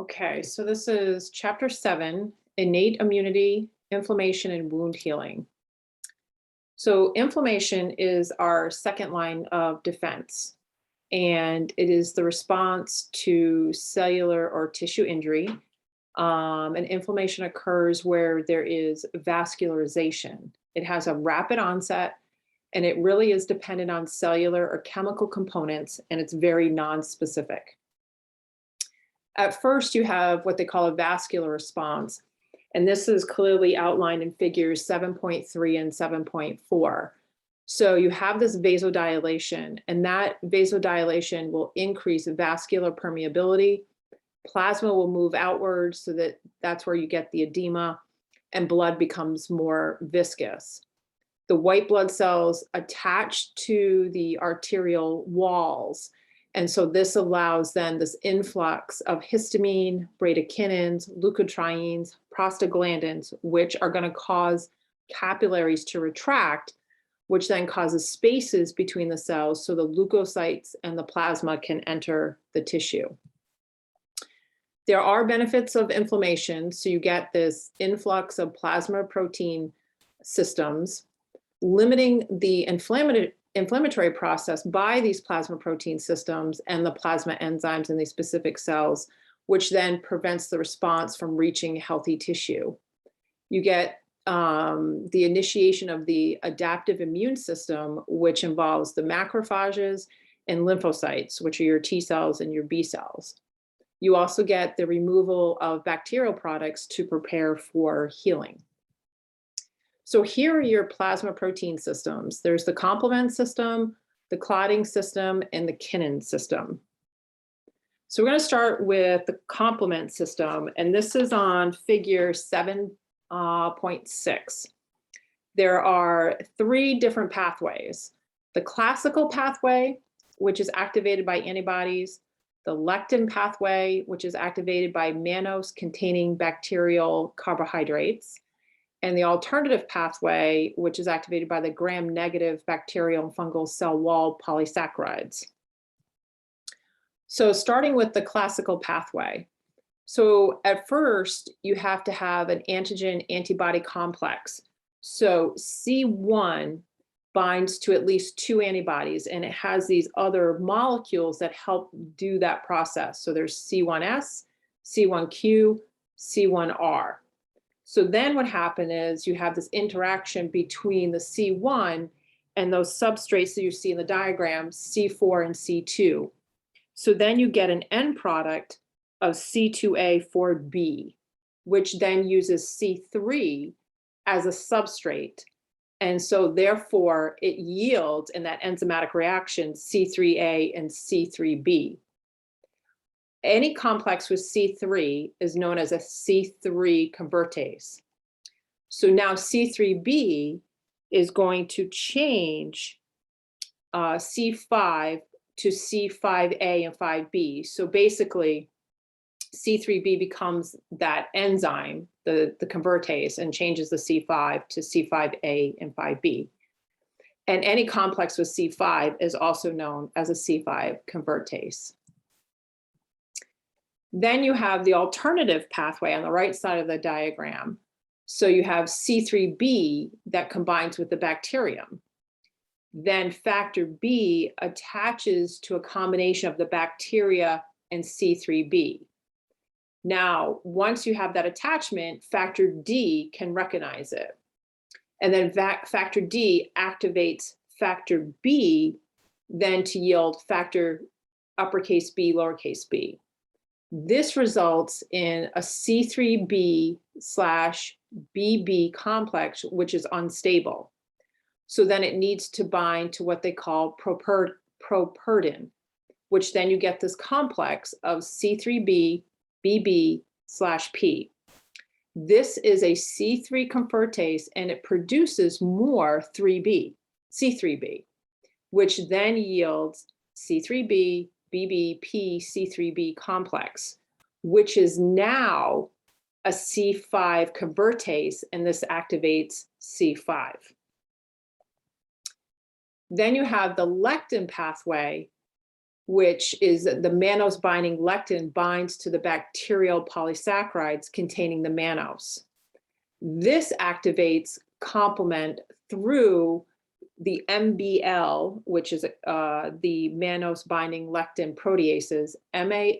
Okay, so this is chapter 7, innate immunity, inflammation, and wound healing. So, inflammation is our second line of defense, and it is the response to cellular or tissue injury. And inflammation occurs where there is vascularization. It has a rapid onset, and it really is dependent on cellular or chemical components, and it's very non-specific. At first, you have what they call a vascular response, and this is clearly outlined in figures 7.3 and 7.4. So you have this vasodilation, and that vasodilation will increase vascular permeability. Plasma will move outwards so that's where you get the edema, and blood becomes more viscous. The white blood cells attach to the arterial walls. And so this allows then this influx of histamine, bradykinin, leukotrienes, prostaglandins, which are going to cause capillaries to retract, which then causes spaces between the cells so the leukocytes and the plasma can enter the tissue. There are benefits of inflammation. So you get this influx of plasma protein systems, limiting the inflammatory process by these plasma protein systems and the plasma enzymes in these specific cells, which then prevents the response from reaching healthy tissue. You get the initiation of the adaptive immune system, which involves the macrophages and lymphocytes, which are your T cells and your B cells. You also get the removal of bacterial products to prepare for healing. So here are your plasma protein systems. There's the complement system, the clotting system, and the kinin system. So we're going to start with the complement system, and this is on figure 7.6. There are 3 different pathways. The classical pathway, which is activated by antibodies, the lectin pathway, which is activated by mannose-containing bacterial carbohydrates, and the alternative pathway, which is activated by the gram-negative bacterial and fungal cell wall polysaccharides. So starting with the classical pathway. So at first, you have to have an antigen-antibody complex. So C1 binds to at least 2 antibodies, and it has these other molecules that help do that process. So there's C1s, C1q, C1r. So then what happened is you have this interaction between the C1 and those substrates that you see in the diagram, C4 and C2. So then you get an end product of C2A4B, which then uses C3 as a substrate. And so therefore it yields in that enzymatic reaction C3A and C3B. Any complex with C3 is known as a C3 convertase. So now C3b is going to change C5 to C5a and 5b. So basically, C3b becomes that enzyme, the convertase, and changes the C5 to C5a and 5b. And any complex with C5 is also known as a C5 convertase. Then you have the alternative pathway on the right side of the diagram. So you have C3b that combines with the bacterium. Then factor B attaches to a combination of the bacteria and C3b. Now, once you have that attachment, factor D can recognize it. And then factor D activates factor B, then to yield factor uppercase B, lowercase b. This results in a C3b/BB complex, which is unstable. So then it needs to bind to what they call properdin, which then you get this complex of C3b, BB/P. This is a C3 convertase, and it produces more C3b, which then yields C3b, BBP C3b complex, which is now a C5 convertase, and this activates C5. Then you have the lectin pathway, which is the mannose binding lectin binds to the bacterial polysaccharides containing the mannose. This activates complement through the MBL, which is the mannose binding lectin proteases, MASP1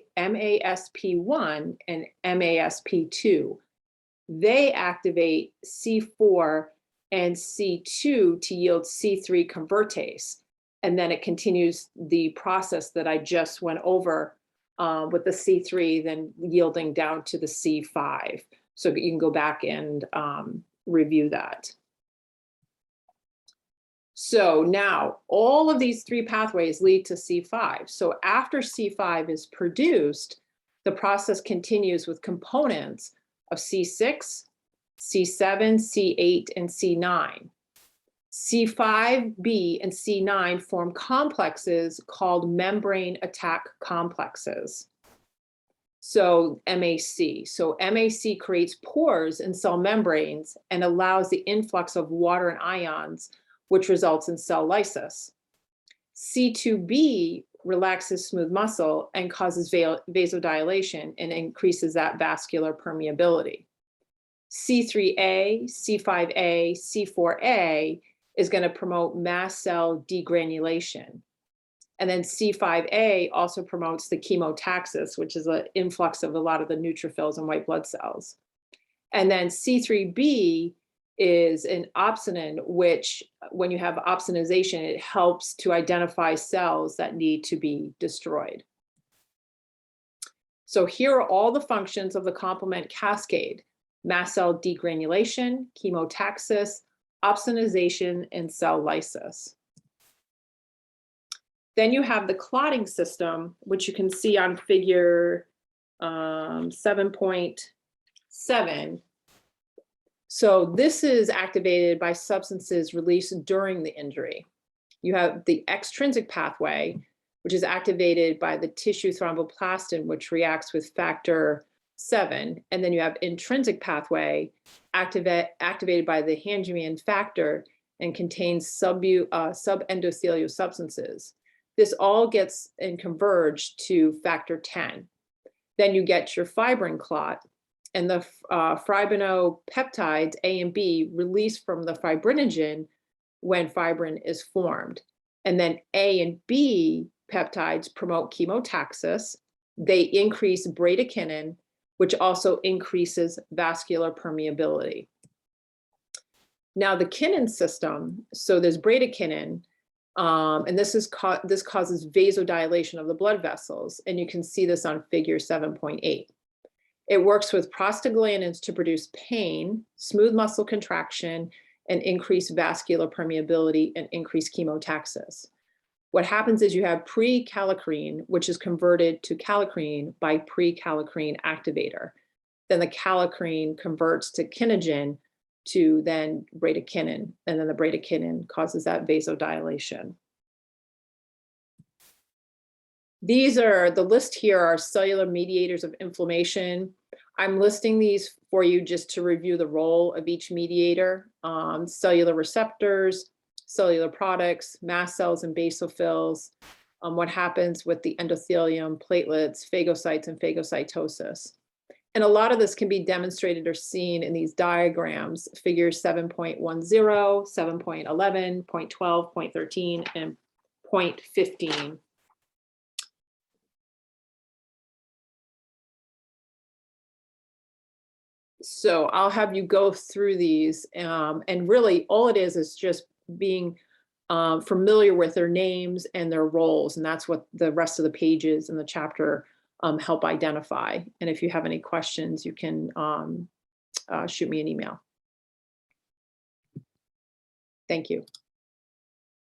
and MASP2. They activate C4 and C2 to yield C3 convertase. And then it continues the process that I just went over with the C3, then yielding down to the C5. So you can go back and review that. So now all of these three pathways lead to C5. So after C5 is produced, the process continues with components of C6, C7, C8, and C9. C5b and C9 form complexes called membrane attack complexes. So MAC. So MAC creates pores in cell membranes and allows the influx of water and ions, which results in cell lysis. C2b relaxes smooth muscle and causes vasodilation and increases that vascular permeability. C3a, C5a, C4a is going to promote mast cell degranulation. And then C5a also promotes the chemotaxis, which is an influx of a lot of the neutrophils and white blood cells. And then C3b is an opsonin, which when you have opsonization, it helps to identify cells that need to be destroyed. So here are all the functions of the complement cascade: mast cell degranulation, chemotaxis, opsonization, and cell lysis. Then you have the clotting system, which you can see on figure 7.7. So this is activated by substances released during the injury. You have the extrinsic pathway, which is activated by the tissue thromboplastin, which reacts with factor 7. And then you have intrinsic pathway activated by the Hangimian factor and contains subendothelial substances. This all gets and converged to factor 10. Then you get your fibrin clot, and the fibrinopeptides A and B release from the fibrinogen when fibrin is formed. And then A and B peptides promote chemotaxis. They increase bradykinin, which also increases vascular permeability. Now the kinin system, so there's bradykinin, and this causes vasodilation of the blood vessels, and you can see this on figure 7.8. It works with prostaglandins to produce pain, smooth muscle contraction, and increase vascular permeability and increase chemotaxis. What happens is you have prekallikrein, which is converted to kallikrein by prekallikrein activator. Then the kallikrein converts to kinogen to then bradykinin, and then the bradykinin causes that vasodilation. These are, the list here are cellular mediators of inflammation. I'm listing these for you just to review the role of each mediator: cellular receptors, cellular products, mast cells and basophils, what happens with the endothelium, platelets, phagocytes, and phagocytosis. And a lot of this can be demonstrated or seen in these diagrams, figures 7.10, 7.11, 0.12, 0.13, and 0.15. So I'll have you go through these, and really all it is just being familiar with their names and their roles, and that's what the rest of the pages in the chapter help identify. And if you have any questions, you can shoot me an email. Thank you.